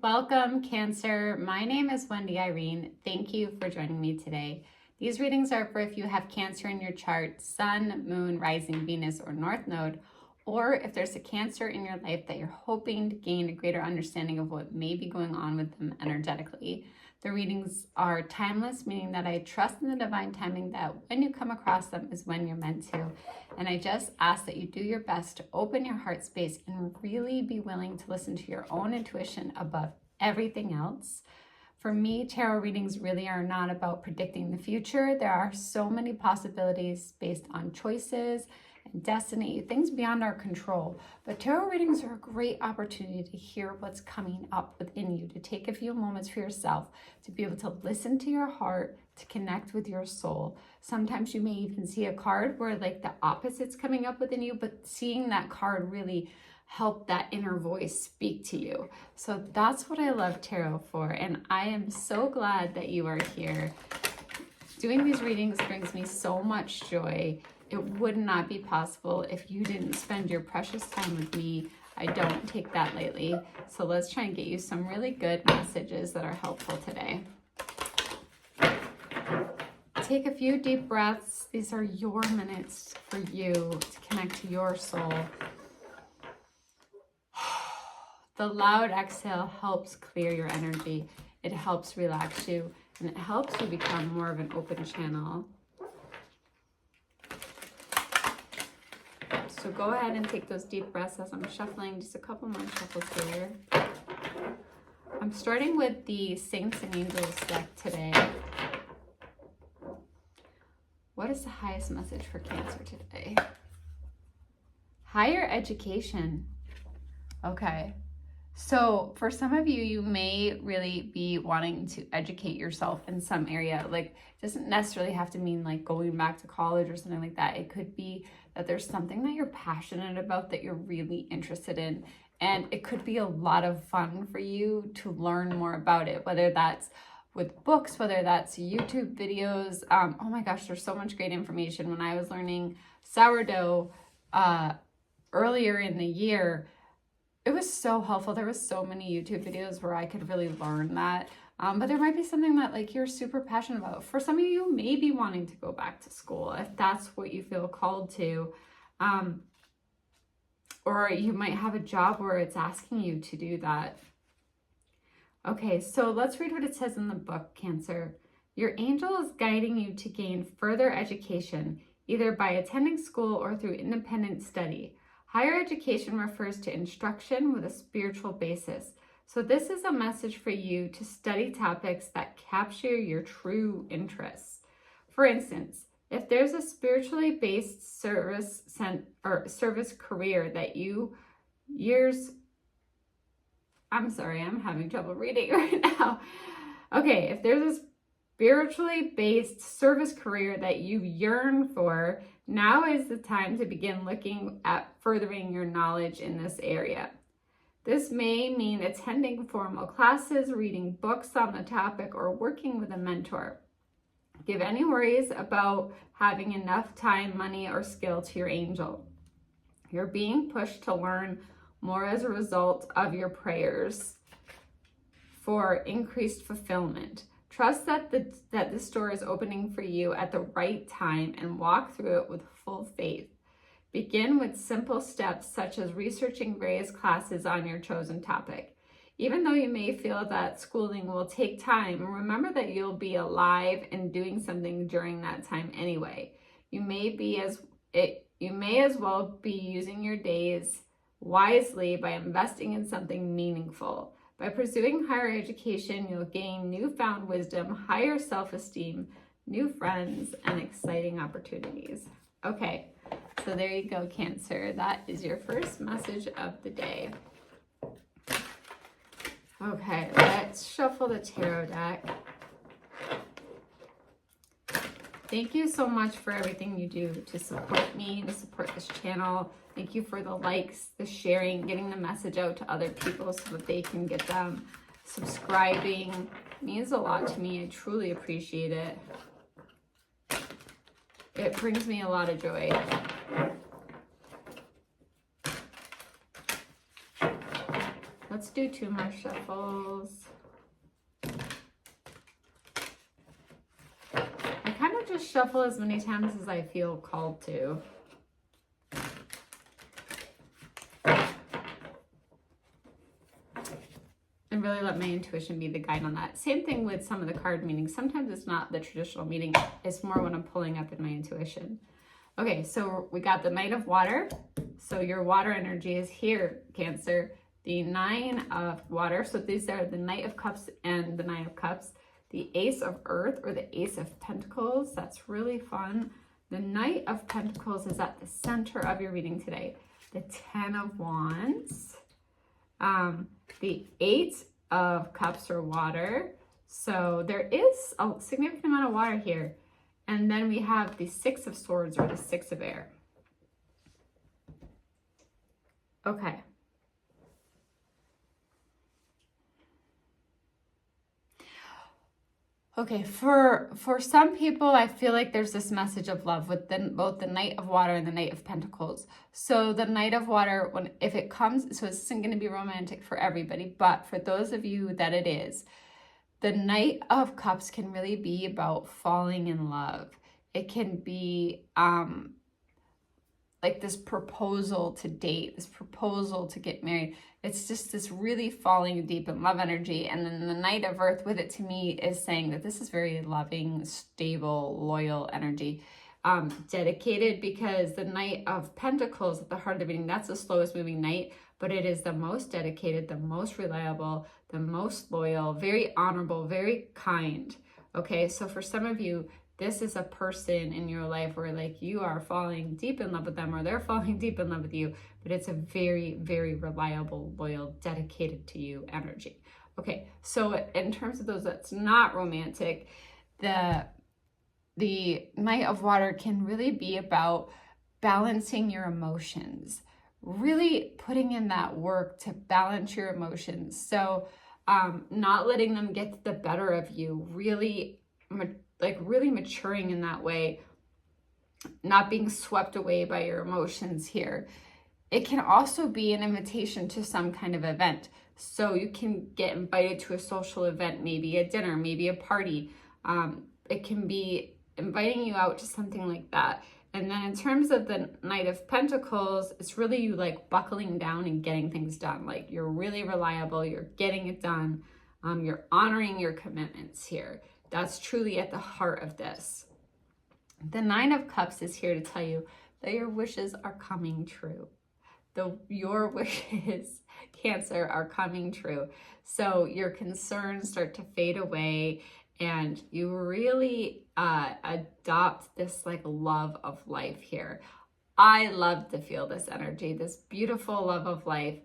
Welcome, Cancer. My name is Wendy Irene. Thank you for joining me today. These readings are for if you have Cancer in your chart, Sun, Moon, Rising, Venus, or North Node, or if there's a Cancer in your life that you're hoping to gain a greater understanding of what may be going on with them energetically. The readings are timeless, meaning that I trust in the divine timing that when you come across them is when you're meant to. And I just ask that you do your best to open your heart space and really be willing to listen to your own intuition above everything else. For me, tarot readings really are not about predicting the future. There are so many possibilities based on choices and destiny, things beyond our control. But tarot readings are a great opportunity to hear what's coming up within you, to take a few moments for yourself, to be able to listen to your heart, to connect with your soul. Sometimes you may even see a card where like the opposite's coming up within you, but seeing that card really help that inner voice speak to you. So that's what I love tarot for. And I am so glad that you are here. Doing these readings brings me so much joy. It would not be possible if you didn't spend your precious time with me. I don't take that lightly. So let's try and get you some really good messages that are helpful today. Take a few deep breaths. These are your minutes for you to connect to your soul. The loud exhale helps clear your energy. It helps relax you, and it helps you become more of an open channel. So go ahead and take those deep breaths as I'm shuffling, just a couple more shuffles here. I'm starting with the Saints and Angels deck today. What is the highest message for Cancer today? Higher education. Okay. So for some of you, you may really be wanting to educate yourself in some area. Like, it doesn't necessarily have to mean like going back to college or something like that. It could be that there's something that you're passionate about that you're really interested in. And it could be a lot of fun for you to learn more about it, whether that's with books, whether that's YouTube videos. Oh my gosh, there's so much great information. When I was learning sourdough earlier in the year, it was so helpful. There was so many YouTube videos where I could really learn that. But there might be something that like you're super passionate about. For some of you, you may be wanting to go back to school if that's what you feel called to. Or you might have a job where it's asking you to do that. Okay, so let's read what it says in the book, Cancer. Your angel is guiding you to gain further education, either by attending school or through independent study. Higher education refers to instruction with a spiritual basis. So this is a message for you to study topics that capture your true interests. For instance, if there's a spiritually based service career that I'm having trouble reading right now. Okay, if there's a spiritually based service career that you yearn for, now is the time to begin looking at furthering your knowledge in this area. This may mean attending formal classes, reading books on the topic, or working with a mentor. Give any worries about having enough time, money, or skill to your angel. You're being pushed to learn more as a result of your prayers for increased fulfillment. Trust that this door is opening for you at the right time and walk through it with full faith. Begin with simple steps such as researching various classes on your chosen topic. Even though you may feel that schooling will take time, remember that you'll be alive and doing something during that time anyway. You may as well be using your days wisely by investing in something meaningful. By pursuing higher education, you'll gain newfound wisdom, higher self-esteem, new friends, and exciting opportunities. Okay, so there you go, Cancer. That is your first message of the day. Okay, let's shuffle the tarot deck. Thank you so much for everything you do to support me, to support this channel. Thank you for the likes, the sharing, getting the message out to other people so that they can get them. Subscribing it means a lot to me. I truly appreciate it. It brings me a lot of joy. let's do 2 more shuffles. I kind of just shuffle as many times as I feel called to. And really let my intuition be the guide on that. Same thing with some of the card meanings. Sometimes it's not the traditional meaning. It's more when I'm pulling up in my intuition. Okay, so we got the Knight of Water. So your water energy is here, Cancer. The 9 of Water. So these are the Knight of Cups and the 9 of Cups. The Ace of Earth or the Ace of Pentacles. That's really fun. The Knight of Pentacles is at the center of your reading today. The 10 of Wands. The 8 of Cups or water. So there is a significant amount of water here. And then we have the 6 of Swords or the 6 of Air. Okay. Okay, for some people, I feel like there's this message of love with both the Knight of Water and the Knight of Pentacles. So the Knight of Water, if it comes, so this isn't going to be romantic for everybody, but for those of you that it is, the Knight of Cups can really be about falling in love. It can be like this proposal to date, this proposal to get married. It's just this really falling deep in love energy. And then the Knight of Earth with it to me is saying that this is very loving, stable, loyal energy. Dedicated, because the Knight of Pentacles at the heart of the reading, that's the slowest moving knight, but it is the most dedicated, the most reliable, the most loyal, very honorable, very kind. Okay, so for some of you, this is a person in your life where like you are falling deep in love with them or they're falling deep in love with you, but it's a very, very reliable, loyal, dedicated to you energy. Okay, so in terms of those that's not romantic, the Knight of Water can really be about balancing your emotions, really putting in that work to balance your emotions. So not letting them get the better of you, really maturing in that way, not being swept away by your emotions here. It can also be an invitation to some kind of event. So you can get invited to a social event, maybe a dinner, maybe a party. It can be inviting you out to something like that. And then in terms of the Knight of Pentacles, it's really you like buckling down and getting things done. Like you're really reliable, you're getting it done. You're honoring your commitments here. That's truly at the heart of this. The 9 of Cups is here to tell you that your wishes are coming true. Your wishes, Cancer, are coming true. So your concerns start to fade away and you really adopt this like love of life here. I love to feel this energy, this beautiful love of life.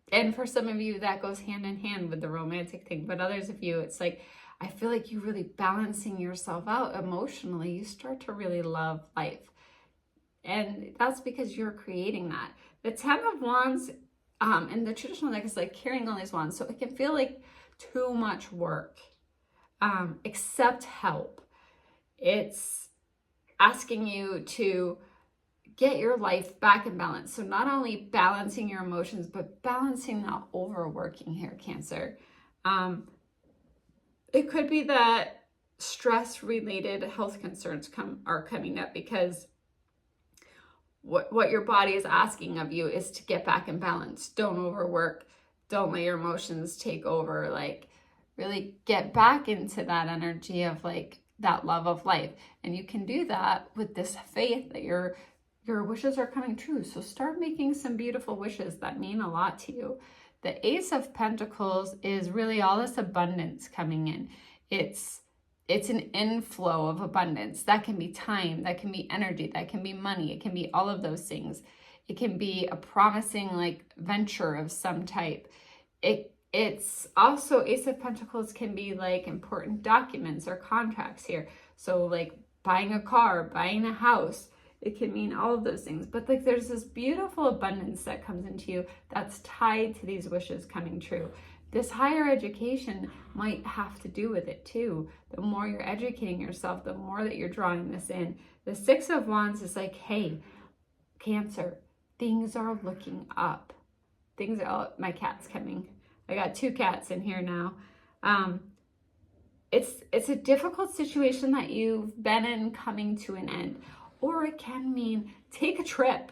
And for some of you, that goes hand in hand with the romantic thing. But others of you, it's like, I feel like you really balancing yourself out emotionally. You start to really love life. And that's because you're creating that. The 10 of Wands in the traditional deck is like carrying all these wands. So it can feel like too much work. Accept help. It's asking you to get your life back in balance. So not only balancing your emotions, but balancing not overworking here, Cancer. It could be that stress-related health concerns are coming up because what your body is asking of you is to get back in balance. Don't overwork. Don't let your emotions take over. Like really get back into that energy of like that love of life. And you can do that with this faith that your wishes are coming true. So start making some beautiful wishes that mean a lot to you. The Ace of Pentacles is really all this abundance coming in. It's an inflow of abundance. That can be time, that can be energy, that can be money. It can be all of those things. It can be a promising like venture of some type. It's also, Ace of Pentacles can be like important documents or contracts here. So like buying a car, buying a house. It can mean all of those things, but like there's this beautiful abundance that comes into you that's tied to these wishes coming true. This higher education might have to do with it too. The more you're educating yourself, the more that you're drawing this in. The 6 of Wands is like, hey, Cancer, things are looking up. things are, oh, my cat's coming. I got 2 cats in here now. It's a difficult situation that you've been in coming to an end, or it can mean take a trip,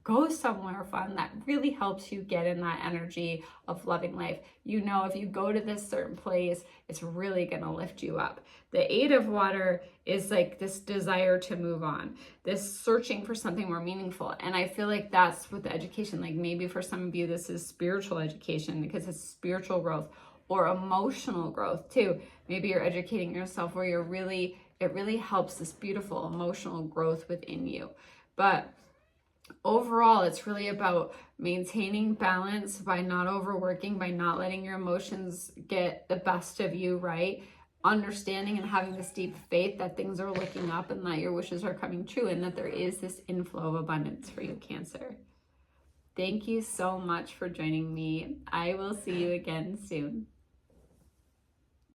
go somewhere fun that really helps you get in that energy of loving life. You know, if you go to this certain place, it's really going to lift you up. The 8 of water is like this desire to move on, this searching for something more meaningful. And I feel like that's with the education. Like maybe for some of you, this is spiritual education because it's spiritual growth, or emotional growth too. Maybe you're educating yourself where it really helps this beautiful emotional growth within you. But overall, it's really about maintaining balance by not overworking, by not letting your emotions get the best of you, right? Understanding and having this deep faith that things are looking up and that your wishes are coming true and that there is this inflow of abundance for you, Cancer. Thank you so much for joining me. I will see you again soon.